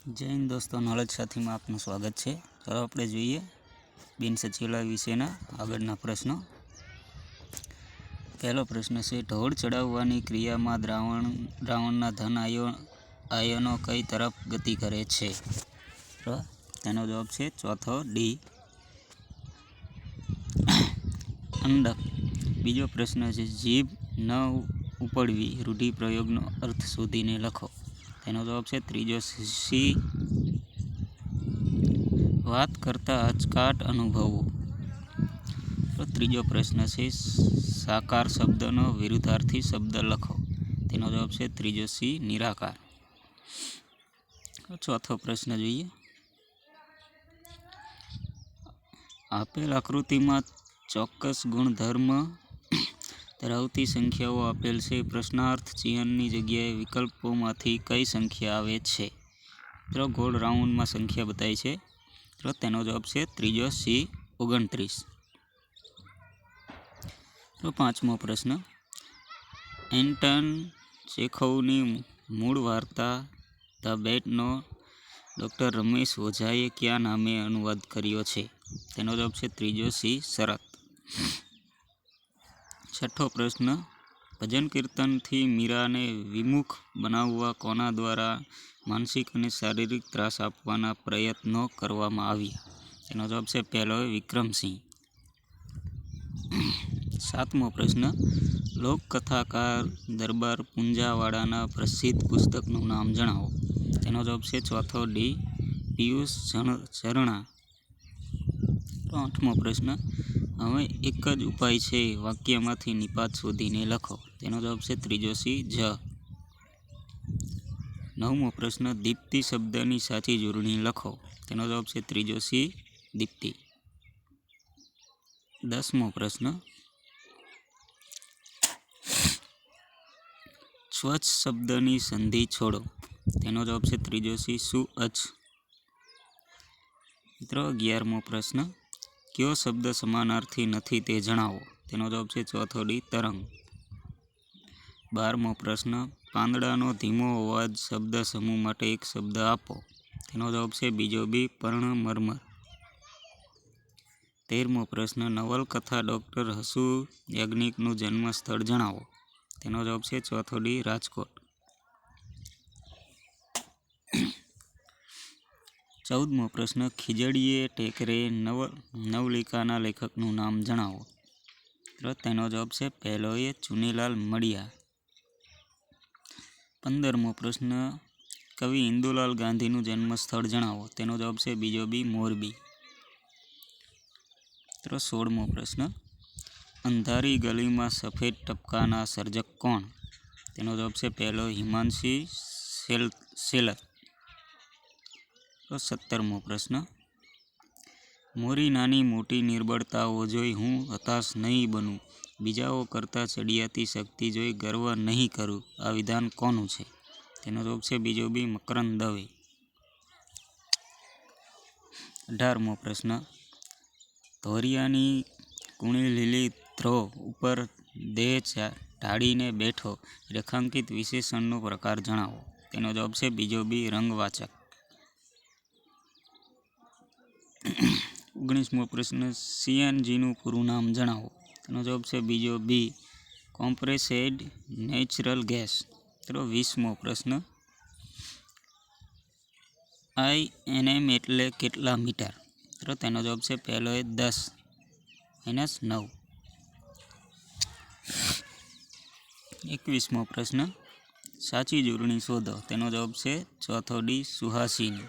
જય હિન્દ દોસ્તો, નોલેજ સાથીમાં આપનું સ્વાગત છે. ચાલો આપણે જોઈએ બિન સચિવાલય વિશેના આગળના પ્રશ્નો. પહેલો પ્રશ્ન છે, ઢોળ ચડાવવાની ક્રિયામાં દ્રાવણના ધન આયનો કઈ તરફ ગતિ કરે છે? તો તેનો જવાબ છે ચોથો ડી, અંડક. બીજો પ્રશ્ન છે, જીભ ન ઉપડવી રૂઢિપ્રયોગનો અર્થ શોધીને લખો. તેનો જવાબ છે ત્રીજો સી, વાત કરતા અચકાટ અનુભવવો. તો ત્રીજો પ્રશ્ન છે, સાકાર શબ્દનો વિરુદ્ધાર્થી શબ્દ લખો. તેનો જવાબ છે ત્રીજો સી, નિરાકાર. ચોથો પ્રશ્ન જોઈએ, આપેલ આકૃતિમાં ચોક્કસ ગુણધર્મ ધરાવતી સંખ્યાઓ આપેલ છે. પ્રશ્નાર્થ ચિહ્નની જગ્યાએ વિકલ્પોમાંથી કઈ સંખ્યા આવે છે? તો ગોળ રાઉન્ડમાં સંખ્યા બતાવી છે. તો તેનો જવાબ છે ત્રીજો સી, 29. તો પાંચમો પ્રશ્ન, એન્ટન ચેખોવની મૂળ વાર્તા ધ બેટનો ડૉક્ટર રમેશ ઓઝાએ કયા નામે અનુવાદ કર્યો છે? તેનો જવાબ છે ત્રીજો સી, શરત. છઠ્ઠો પ્રશ્ન, ભજન કીર્તનથી મીરાને વિમુખ બનાવવા કોના દ્વારા માનસિક અને શારીરિક ત્રાસ આપવાના પ્રયત્નો કરવામાં આવ્યા? તેનો જવાબ છે પહેલો, વિક્રમસિંહ. સાતમો પ્રશ્ન, લોકકથાકાર દરબાર પૂંજાવાળાના પ્રસિદ્ધ પુસ્તકનું નામ જણાવો. તેનો જવાબ છે ચોથો ડી, પિયુષ ઝરણા. તો આઠમો પ્રશ્ન, હવે એક જ ઉપાય છે, વાક્યમાંથી નિપાત શોધીને લખો. તેનો જવાબ છે ત્રીજો સી, જ. નવમો પ્રશ્ન, દીપ્તિ શબ્દની સાચી જોડણી લખો. તેનો જવાબ છે ત્રીજો સી, દીપ્તિ. 10મો પ્રશ્ન, સ્વચ્છ શબ્દની સંધિ છોડો. તેનો જવાબ છે ત્રીજો સી, સુઅચ્છ. મિત્રો 11મો પ્રશ્ન, કયો શબ્દ સમાનાર્થી નથી તે જણાવો. તેનો જવાબ છે ચોથો ડી, તરંગ. 12મો પ્રશ્ન, પાંદડાનો ધીમો અવાજ શબ્દ સમૂહ માટે એક શબ્દ આપો. તેનો જવાબ છે બીજો બી, પર્ણમર્મર. 13મો પ્રશ્ન, નવલકથા ડૉક્ટર હસુ યાજ્ઞિકનું જન્મ સ્થળ જણાવો. તેનો જવાબ છે ચોથો ડી, રાજકોટ. 14મો પ્રશ્ન, ખીજડીએ ટેકરે નવલિકાના લેખકનું નામ જણાવો. તો તેનો જવાબ છે પહેલો એ, ચુનીલાલ મડિયા. 15મો પ્રશ્ન, કવિ ઇન્દુલાલ ગાંધીનું જન્મ સ્થળ જણાવો. તેનો જવાબ છે બીજો બી, મોરબી. 16મો પ્રશ્ન, અંધારી ગલીમાં સફેદ ટપકાના સર્જક કોણ? તેનો જવાબ છે પહેલો, હિમાંશી શેલર. 17મો પ્રશ્ન, મોરી નાની મોટી નિર્બળતાઓ જોઈ હું હતાશ નહીં બનું, બીજાઓ કરતાં ચડિયાતી શક્તિ જોઈ ગર્વ નહીં કરું, આ વિધાન કોનું છે? તેનો જવાબ છે બીજો બી, મકરંદ દવે. 18મો પ્રશ્ન, ધોરિયાની કુણી લીલી ધ્રો ઉપર દેહ ઢાળીને બેઠો રેખાંકિત વિશેષણનો પ્રકાર જણાવો. તેનો જવાબ છે બીજો બી, રંગવાચક. 19મો પ્રશ્ન, સીએનજીનું પૂરું નામ જણાવો. તેનો જવાબ છે બીજો બી, કોમ્પ્રેસ્ડ નેચરલ ગેસ. 20મો પ્રશ્ન, INM એટલે કેટલા મીટર? તો તેનો જવાબ છે પહેલો એ 10-9. 21મો પ્રશ્ન, સાચી જોડણી શોધો. તેનો જવાબ છે ચોથો ડી, સુહાસિની.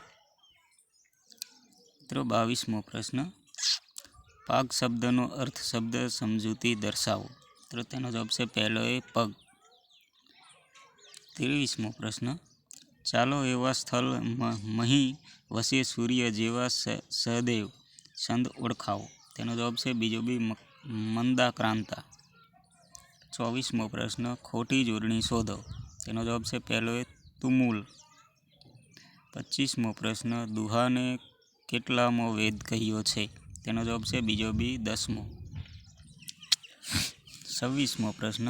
22મો પ્રશ્ન, પાગ શબ્દનો અર્થ શબ્દ સમજૂતી દર્શાવો. તો તેનો જવાબ છે પહેલો એ, પગ. 23મો પ્રશ્ન, ચાલો એવા સ્થળ મહી વસે સૂર્ય જેવા સહદેવ છંદ ઓળખાવો. તેનો જવાબ છે બીજો બી, મંદાક્રાંતા. 24મો પ્રશ્ન, ખોટી જોડણી શોધો. તેનો જવાબ છે પહેલો એ, તુમુલ. 25મો પ્રશ્ન, દુહાને કેટલામો વેદ કહ્યો છે? તેનો જવાબ છે બીજો બી, 10મો. 26મો પ્રશ્ન,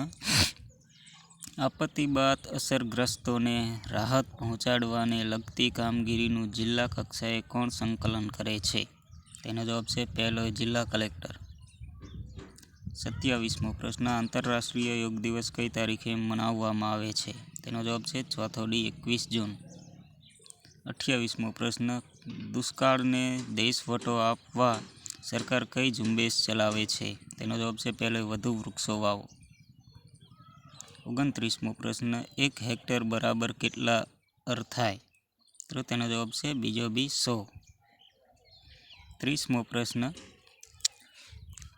આપત્તિ બાદ અસરગ્રસ્તોને રાહત પહોંચાડવાને લગતી કામગીરીનું જિલ્લા કક્ષાએ કોણ સંકલન કરે છે? તેનો જવાબ છે પહેલો જિલ્લા કલેક્ટર. 27મો પ્રશ્ન. આંતરરાષ્ટ્રીય યોગ દિવસ કઈ તારીખે મનાવવામાં આવે છે? તેનો જવાબ છે ચોથો ડી 21 જૂન. 28મો પ્રશ્ન. દુષ્કાળને દેશવટો આપવા સરકાર કઈ ઝુંબેશ ચલાવે છે? તેનો જવાબ છે પહેલો વધુ વૃક્ષો વાવો. 29મો પ્રશ્ન. 1 હેક્ટર બરાબર કેટલા અર થાય? તો તેનો જવાબ છે બીજો બી 100. 30મો પ્રશ્ન.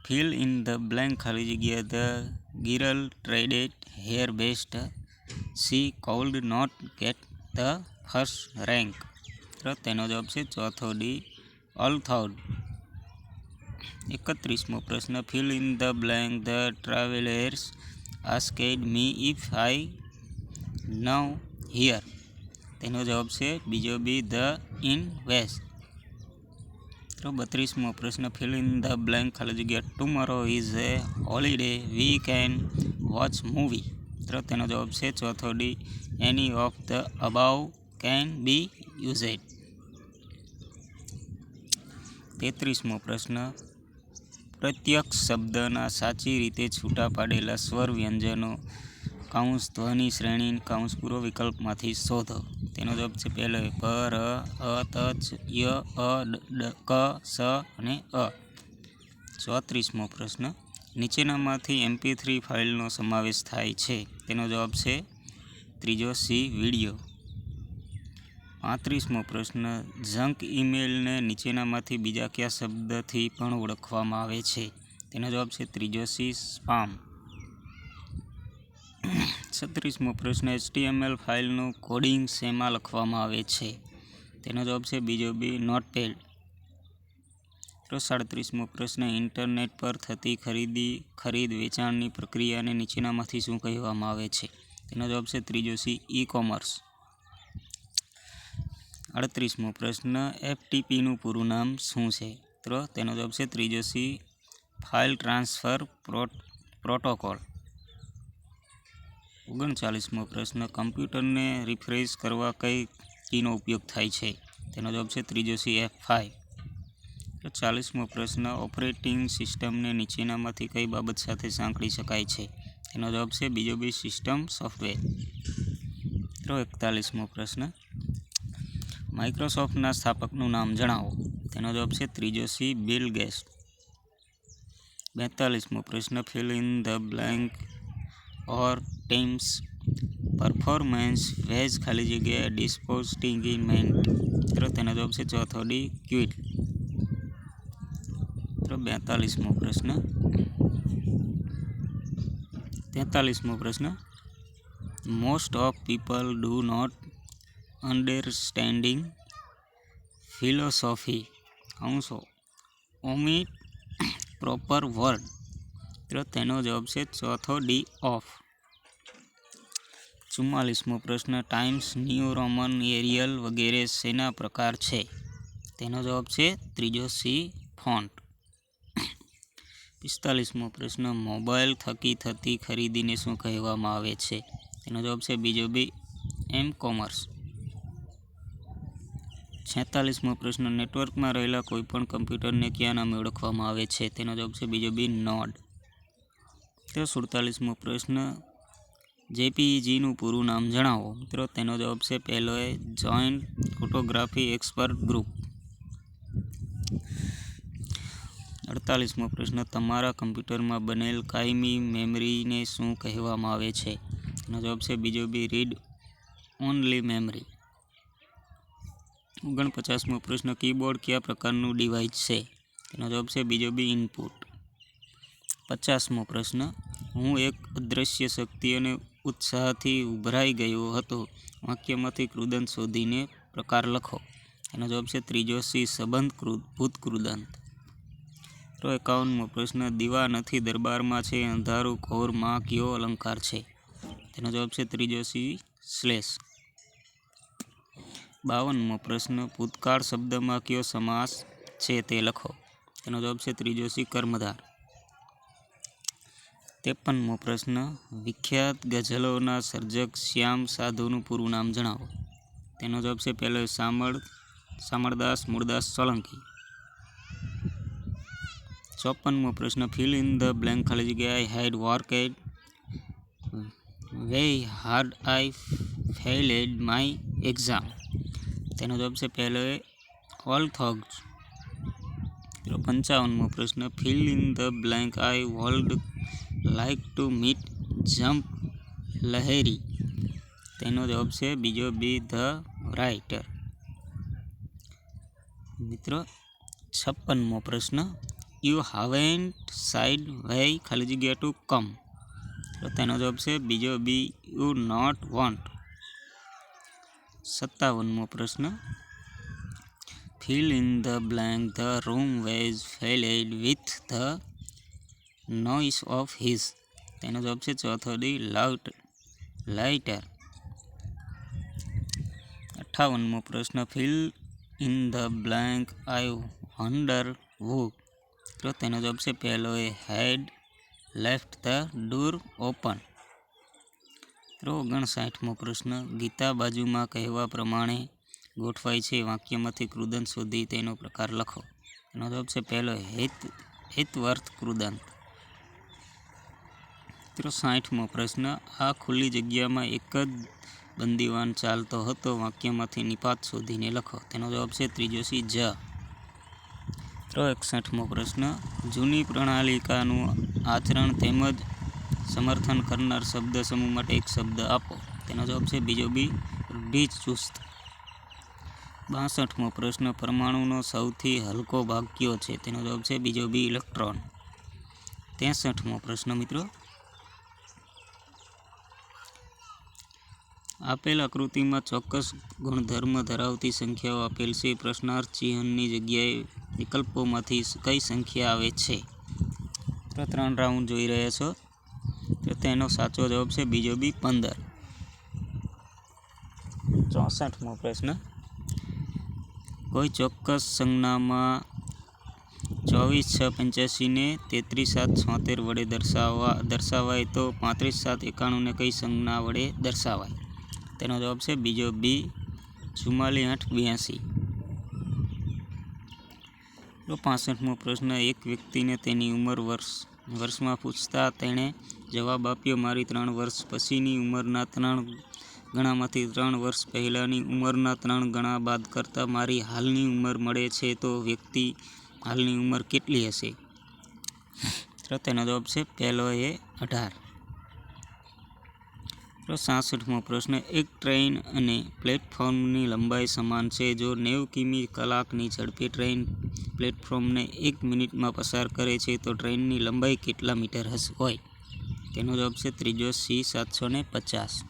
ફિલ ઇન ધ બ્લેન્ક ખાલી જગ્યા. The girl traded her best. She could not get the first rank. તો તેનો જવાબ છે ચોથો ડી ઓલથાઉડ. 31મો પ્રશ્ન. Fill in the blank. The travellers asked me if I now here. તેનો જવાબ છે બીજો બી ધ ઇન વેસ્ટ. તો 32મો પ્રશ્ન. ફિલ ઇન ધ બ્લેન્ક ખાલી જગ્યા. Tomorrow is a holiday. We can watch movie. તો તેનો જવાબ છે ચોથો D any of the above can be used. 33મો પ્રશ્ન. પ્રત્યક્ષ શબ્દના સાચી રીતે છૂટા પાડેલા સ્વર વ્યંજનો કૌંસ ધ્વનિ શ્રેણી કૌંસ પૂરો વિકલ્પમાંથી શોધો. તેનો જવાબ છે પહેલો પ, ર, અ, ત, ચ, ય, અ, ડ, ક, સ અને અ. 34મો પ્રશ્ન. નીચેનામાંથી MP3 ફાઇલનો સમાવેશ થાય છે? તેનો જવાબ છે ત્રીજો સી વિડીયો. 35મો પ્રશ્ન. જંક ઈમેલને નીચેનામાંથી બીજા કયા શબ્દથી પણ ઓળખવામાં આવે છે? તેનો જવાબ છે ત્રીજો સી સ્પામ. 36મો પ્રશ્ન. HTML ફાઇલનું કોડિંગ શેમાં લખવામાં આવે છે? તેનો જવાબ છે બીજો બી નોટપેડ. 37મો પ્રશ્ન. ઇન્ટરનેટ પર થતી ખરીદ વેચાણની પ્રક્રિયાને નીચેનામાંથી શું કહેવામાં આવે છે? તેનો જવાબ છે ત્રીજો સી ઈ કોમર્સ. 38મો પ્રશ્ન. FTPનું પૂરું નામ શું છે? તો તેનો જવાબ છે ત્રીજો સી ફાઇલ ટ્રાન્સફર પ્રોટોકોલ. 39મો પ્રશ્ન. કમ્પ્યુટરને રિફ્રેશ કરવા કઈ કીનો ઉપયોગ થાય છે? તેનો જવાબ છે ત્રીજો સી F5. 40મો પ્રશ્ન. ઓપરેટિંગ સિસ્ટમને નીચેનામાંથી કઈ બાબત સાથે સાંકળી શકાય છે? તેનો જવાબ છે બીજો બી સિસ્ટમ સોફ્ટવેર. 41મો પ્રશ્ન. માઇક્રોસોફ્ટના સ્થાપકનું નામ જણાવો. તેનો જવાબ છે ત્રીજો સી બિલ ગેટ્સ. 42મો પ્રશ્ન. Fill in the blank or teams performance was ખાલી જગ્યા ડિસ્પોઝિમેન્ટ. તો તેનો જવાબ છે ચોથો ડી ક્વિટ. 43મો પ્રશ્ન. 43મો પ્રશ્ન. Most of people do not understanding philosophy કૌંસો ઓમિટ પ્રોપર વર્ડ. તો તેનો જવાબ છે ચોથો ડી ઓફ. 44મો પ્રશ્ન. ટાઈમ્સ ન્યૂ રોમન એરિયલ વગેરે શેના પ્રકાર છે? તેનો જવાબ છે ત્રીજો સી ફોન્ટ. 45મો પ્રશ્ન. મોબાઈલ થકી થતી ખરીદીને શું કહેવામાં આવે છે? તેનો જવાબ છે બીજો બી એમ કોમર્સ. 46મો પ્રશ્ન. નેટવર્કમાં રહેલા કોઈપણ કમ્પ્યુટરને કયા નામે ઓળખવામાં આવે છે? તેનો જવાબ છે બીજો બી નોડ. તો 47મો પ્રશ્ન. JPEGનું પૂરું નામ જણાવો. મિત્રો તેનો જવાબ છે પહેલો એ જોઈન્ટ ફોટોગ્રાફી એક્સપર્ટ ગ્રુપ. 48મો પ્રશ્ન. તમારા કમ્પ્યુટરમાં બનેલ કાયમી મેમરીને શું કહેવામાં આવે છે? તેનો જવાબ છે બીજો બી રીડ ઓનલી મેમરી. 49મો પ્રશ્ન. કીબોર્ડ કયા પ્રકારનું ડિવાઇસ છે? તેનો જવાબ છે બીજો બી ઇનપુટ. 50મો પ્રશ્ન. હું એક અદૃશ્ય શક્તિ અને ઉત્સાહથી ઉભરાઈ ગયો હતો. વાક્યમાંથી કૃદંત શોધીને પ્રકાર લખો. તેનો જવાબ છે ત્રીજો સી સંબંધ ભૂત કૃદંત. 51મો પ્રશ્ન. દીવા નથી દરબારમાં છે અંધારું ઘોરમાં કયો અલંકાર છે? તેનો જવાબ છે ત્રીજો સી સ્લેશ. 52મો પ્રશ્ન. ભૂતકાળ શબ્દમાં કયો સમાસ છે તે લખો. તેનો જવાબ છે ત્રીજો સી કર્મધાર. 53મો પ્રશ્ન વિખ્યાત ગઝલોના સર્જક શ્યામ સાધુનું પૂરું નામ જણાવો. તેનો જવાબ છે પહેલો શામળદાસ મૂળદાસ સોલંકી. 54મો પ્રશ્ન ફિલ ઇન ધ બ્લેન્ક ખાલી જગ્યા I had worked very hard I failed my exam. તેનો જવાબ છે પહેલો ઓલ થોગ્સ. 55મો પ્રશ્ન fill in the blank I would like to meet Jhumpa Lahiri. તેનો જવાબ છે બીજો બી ધ રાઇટર. મિત્રો 56મો પ્રશ્ન યુ હાવેન્ટ સાઇડ વેય ખાલી જગ્યા ટુ કમ. તો તેનો જવાબ છે બીજો બી યુ નોટ વોન્ટ. 57મો પ્રશ્ન fill in the blank the room was filled with the noise of his. તેનો જવાબ છે ચોથો ડી લાઇટર. 58મો પ્રશ્ન fill in the blank I wonder who. તો તેનો જવાબ છે પહેલો had left the door open. 59મો પ્રશ્ન ગીતા બાજુમાં કહેવા પ્રમાણે ગોઠવાય છે વાક્યમાંથી કૃદંત શોધી તેનો પ્રકાર લખો. તેનો જવાબ છે પહેલો હેતવર્થ કૃદંત. 60મો પ્રશ્ન આ ખુલ્લી જગ્યામાં એક જ બંદીવાન ચાલતો હતો વાક્યમાંથી નિપાત શોધીને લખો. તેનો જવાબ છે ત્રીજો સી જ. 61મો પ્રશ્ન જૂની પ્રણાલિકાનું આચરણ તેમજ સમર્થન કરનાર શબ્દ સમૂહ માટે એક શબ્દ આપો. તેનો જવાબ છે બીજો બી રૂઢિચુસ્ત. 62મો પ્રશ્ન પરમાણુનો સૌથી હલકો ભાગ કયો છે. તેનો જવાબ છે બીજો બી ઇલેક્ટ્રોન. 63મો પ્રશ્ન મિત્રો આપેલ આકૃતિમાં ચોક્કસ ગુણધર્મ ધરાવતી સંખ્યાઓ આપેલ છે. પ્રશ્નાર્થ ચિહ્નની જગ્યાએ વિકલ્પોમાંથી કઈ સંખ્યા આવે છે. તો 3 રાઉન્ડ જોઈ રહ્યા છો. તો તેનો સાચો જવાબ છે બીજો બી 15. 64મો પ્રશ્ન કોઈ ચોક્કસ સંજ્ઞામાં 24,6,85 ને 33,7,76 વડે દર્શાવાય તો 35,7,91 ને કઈ સંજ્ઞા વડે દર્શાવાય. તેનો જવાબ છે બીજો બી 44,8,82. તો 65મો પ્રશ્ન એક વ્યક્તિને તેની ઉંમર વર્ષમાં પૂછતા તેણે જવાબ આપ્યો મારી 3 વર્ષ પછીની ઉંમરના 3 ગણામાંથી 3 વર્ષ પહેલાંની ઉંમરના 3 ગણા બાદ કરતાં મારી હાલની ઉંમર મળે છે તો વ્યક્તિ હાલની ઉંમર કેટલી હશે. તો તેનો જવાબ છે પહેલો 18. તો 66મો પ્રશ્ન એક ટ્રેન અને પ્લેટફોર્મની લંબાઈ સમાન છે. જો 90 કિમી કલાકની ઝડપે ટ્રેન પ્લેટફોર્મને 1 મિનિટમાં પસાર કરે છે તો ટ્રેનની લંબાઈ કેટલા મીટર હોય. તેનો જવાબ છે ત્રીજો સી 750.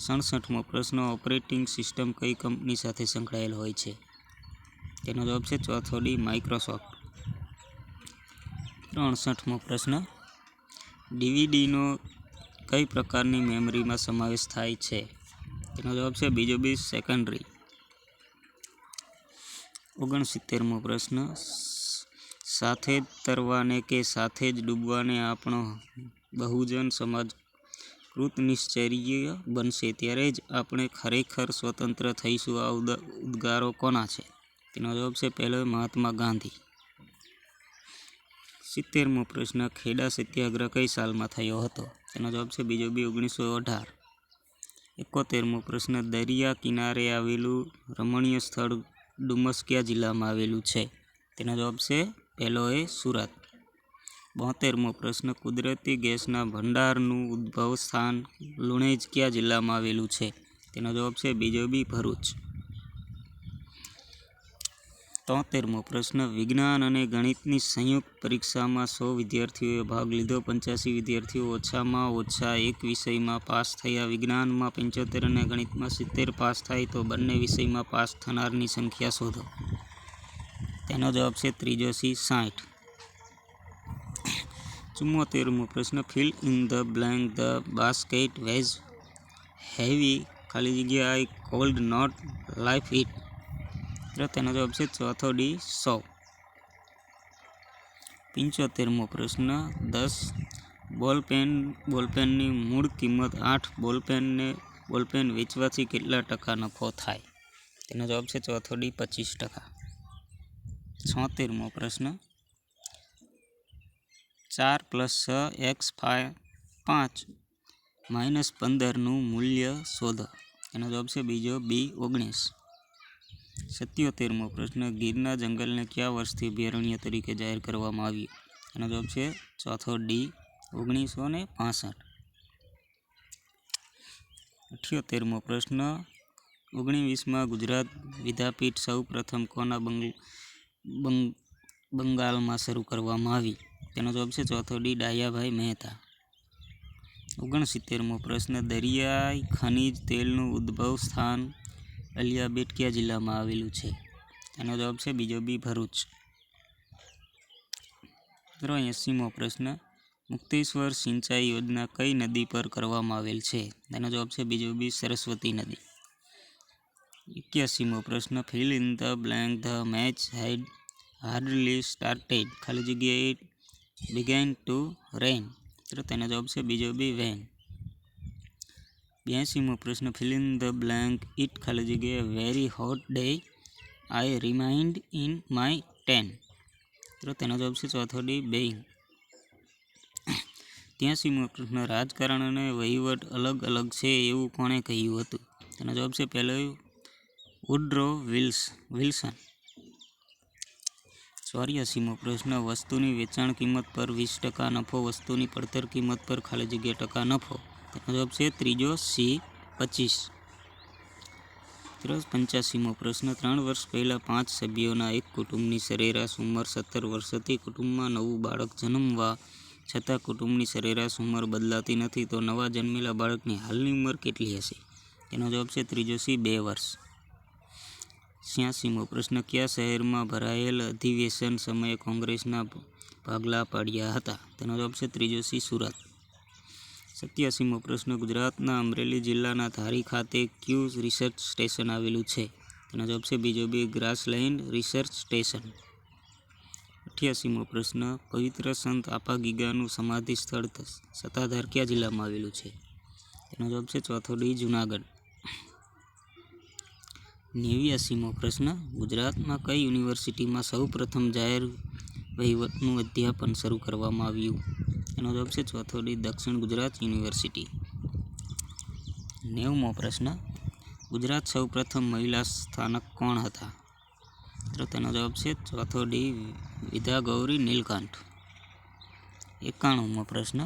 67મો પ્રશ્ન ઓપરેટિંગ સિસ્ટમ કઈ કંપની સાથે સંકળાયેલ હોય છે. તેનો જવાબ છે ચોથો ડી માઇક્રોસોફ્ટ. 68મો પ્રશ્ન ડીવીડીનો કઈ પ્રકારની મેમરીમાં સમાવેશ થાય છે. તેનો જવાબ છે બીજો બી સેકન્ડરી. 69મો પ્રશ્ન સાથે જ તરવાને કે સાથે જ ડૂબવાને આપણો બહુજન સમાજ કૃતનિશ્ચય બનશે ત્યારે જ આપણે ખરેખર સ્વતંત્ર થઈશું. આ ઉદ્ગારો કોના છે. તેનો જવાબ છે પહેલો મહાત્મા ગાંધી. 70મો પ્રશ્ન ખેડા સત્યાગ્રહ કઈ સાલમાં થયો હતો. તેનો જવાબ છે બીજો બી 1918. 71મો પ્રશ્ન દરિયા કિનારે આવેલું રમણીય સ્થળ ડુમસ કયા જિલ્લામાં આવેલું છે. તેનો જવાબ છે પહેલો સુરત. 72મો પ્રશ્ન કુદરતી ગેસના ભંડારનું ઉદ્ભવ સ્થાન લુણેજ કયા જિલ્લામાં આવેલું છે. તેનો જવાબ છે બીજો બી ભરૂચ. 73મો પ્રશ્ન વિજ્ઞાન અને ગણિતની સંયુક્ત પરીક્ષામાં 100 વિદ્યાર્થીઓએ ભાગ લીધો. 85 વિદ્યાર્થીઓ ઓછામાં ઓછા એક વિષયમાં પાસ થયા. વિજ્ઞાનમાં 75 અને ગણિતમાં 70 પાસ થાય તો બંને વિષયમાં પાસ થનારની સંખ્યા શોધો. તેનો જવાબ છે ત્રીજો સી 60. 74મો પ્રશ્ન fill in the blank the basket was heavy ખાલી જગ્યા I could not lift it. તેનો જવાબ છે ચોથો ડી 100. 75મો પ્રશ્ન 10 બોલપેનની મૂળ કિંમત 8 બોલપેન વેચવાથી કેટલા ટકા નફો થાય? તેનો જવાબ છે ચોથો ડી 25%. 76મો પ્રશ્ન 4 + 6 x 5 - 15નું મૂલ્ય શોધો. તેનો જવાબ છે બીજો બી 19. 77મો પ્રશ્ન ગીરના જંગલને કયા વર્ષથી અભયારણ્ય તરીકે જાહેર કરવામાં આવ્યું? તેનો જવાબ છે ચોથો ડી 1965. 78મો પ્રશ્ન 1920માં ગુજરાત વિદ્યાપીઠ સૌ પ્રથમ કોના બંગાળમાં શરૂ કરવામાં આવી? તેનો જવાબ છે ચોથો ડી ડાયાભાઈ મહેતા. 69મો પ્રશ્ન દરિયાઈ ખનિજ તેલનું ઉદ્ભવ સ્થાન અલિયાબેટ કયા જિલ્લામાં આવેલું છે? તેનો જવાબ છે બીજો બી ભરૂચ. 80મો પ્રશ્ન મુક્તેશ્વર સિંચાઈ યોજના કઈ નદી પર કરવામાં આવેલ છે? તેનો જવાબ છે બીજો બી સરસ્વતી નદી. 81મો પ્રશ્ન fill in the blank the match had hardly started ખાલી જગ્યાએ ઇટ બિગેન ટુ રેન. તો તેનો જવાબ છે બીજો બી વેન. 82મો પ્રશ્ન fill in the blank it ખાલી જગ્યાએ very hot day I remained in my tent. તો તેનો જવાબ છે ચોથો ડી બેઇંગ. 83મો પ્રશ્ન રાજકારણ અને વહીવટ અલગ અલગ છે એવું કોણે કહ્યું હતું? તેનો જવાબ છે પહેલો વુડરો વિલ્સન. 84મો પ્રશ્ન વસ્તુની વેચાણ કિંમત પર 20% નફો વસ્તુની પડતર કિંમત પર ખાલી જગ્યા ટકા નફો. તેનો જવાબ છે ત્રીજો સી 25. 85મો પ્રશ્ન 3 વર્ષ પહેલાં 5 સભ્યોના એક કુટુંબની સરેરાશ ઉંમર 17 વર્ષ હતી. કુટુંબમાં નવું બાળક જન્મવા છતાં કુટુંબની સરેરાશ ઉંમર બદલાતી નથી તો નવા જન્મેલા બાળકની હાલની ઉંમર કેટલી હશે? તેનો જવાબ છે ત્રીજો સી 2 વર્ષ. 86મો પ્રશ્ન કયા શહેરમાં ભરાયેલ અધિવેશન સમયે કોંગ્રેસના ભાગલા પાડ્યા હતા? તેનો જવાબ છે ત્રીજો સી સુરત. 87મો પ્રશ્ન ગુજરાતના અમરેલી જિલ્લાના ધારી ખાતે કયું રિસર્ચ સ્ટેશન આવેલું છે? તેનો જવાબ છે બીજો બી ગ્રાસલેન્ડ રિસર્ચ સ્ટેશન. 88મો પ્રશ્ન પવિત્ર સંત આપાગીગાનું સમાધિ સ્થળ સત્તાધાર કયા જિલ્લામાં આવેલું છે? તેનો જવાબ છે ચોથો ડી જુનાગઢ. 89મો પ્રશ્ન ગુજરાતમાં કઈ યુનિવર્સિટીમાં સૌ પ્રથમ જાહેર વહીવટનું અધ્યાપન શરૂ કરવામાં આવ્યું? એનો જવાબ છે ચોથો ડી દક્ષિણ ગુજરાત યુનિવર્સિટી. 90મો પ્રશ્ન ગુજરાત સૌ પ્રથમ મહિલા સ્થાનક કોણ હતા? તો તેનો જવાબ છે ચોથો ડી વિદ્યાગૌરી નીલકંઠ. 91મો પ્રશ્ન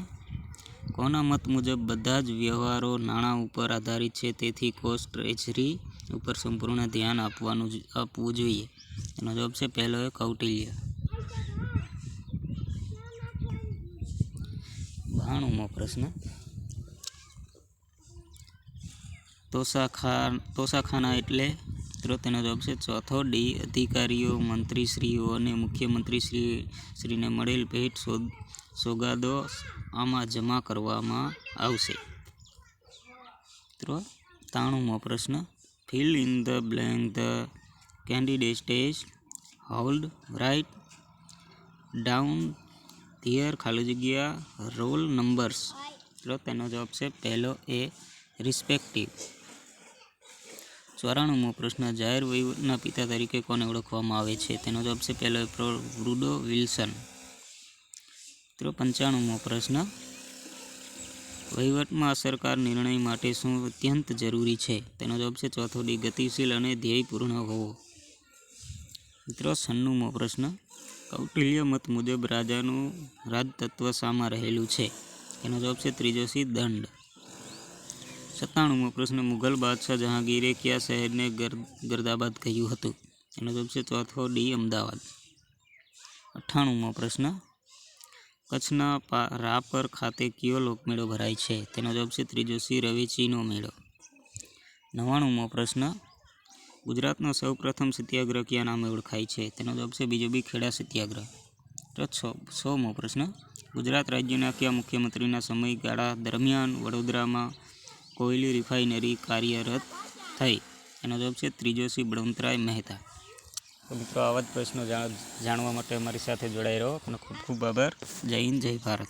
કોના મત મુજબ બધા જ વ્યવહારો નાણાં ઉપર આધારિત છે તેથી કોસ્ટ ટ્રેઝરી ઉપર સંપૂર્ણ ધ્યાન આપવું જોઈએ? એનો જવાબ છે પહેલો એ કૌટિલ્ય. 92મો પ્રશ્ન તોષાખાના એટલે? તો તેનો જવાબ છે ચોથો ડી અધિકારીઓ મંત્રીશ્રીઓ અને મુખ્યમંત્રીશ્રીને મળેલ ભેટ સોગાદો આમાં જમા કરવામાં આવશે. 93મો પ્રશ્ન fill in the blank the candidates hold write down their ખાલી જગ્યા રોલ નંબર્સ. તો તેનો જવાબ છે પહેલો એ રિસ્પેક્ટિવ. 94મો પ્રશ્ન જાહેર વહીવટના પિતા તરીકે કોને ઓળખવામાં આવે છે? તેનો જવાબ છે પહેલો વુડરો વિલ્સન. 95મો પ્રશ્ન વહીવટમાં અસરકાર નિર્ણય માટે શું અત્યંત જરૂરી છે? તેનો જવાબ છે ચોથો ડી ગતિશીલ અને ધ્યેયપૂર્ણ હોવો. 96મો પ્રશ્ન કૌટિલ્ય મત મુજબ રાજાનું રાજતત્વ શામાં રહેલું છે? તેનો જવાબ છે ત્રીજો સી દંડ. 97મો પ્રશ્ન મુઘલ બાદશાહ જહાંગીરે કયા શહેરને ગર્દાબાદ કહ્યું હતું? તેનો જવાબ છે ચોથો ડી અમદાવાદ. 98મો પ્રશ્ન કચ્છના રાપર ખાતે કયો લોકમેળો ભરાય છે? તેનો જવાબ છે ત્રીજો સી રવેચીનો મેળો. 99મો પ્રશ્ન ગુજરાતનો સૌ પ્રથમ સત્યાગ્રહ કયા નામે ઓળખાય છે? તેનો જવાબ છે બીજો બી ખેડા સત્યાગ્રહ. 100મો પ્રશ્ન ગુજરાત રાજ્યના કયા મુખ્યમંત્રીના સમયગાળા દરમિયાન વડોદરામાં કોયલી રિફાઇનરી કાર્યરત થઈ? એનો જવાબ છે ત્રીજો સી બળવંતરાય મહેતા. તો મિત્રો આવા જ પ્રશ્નો જાણવા માટે અમારી સાથે જોડાઈ રહો. આપનો ખૂબ ખૂબ આભાર. જય હિન્દ, જય ભારત.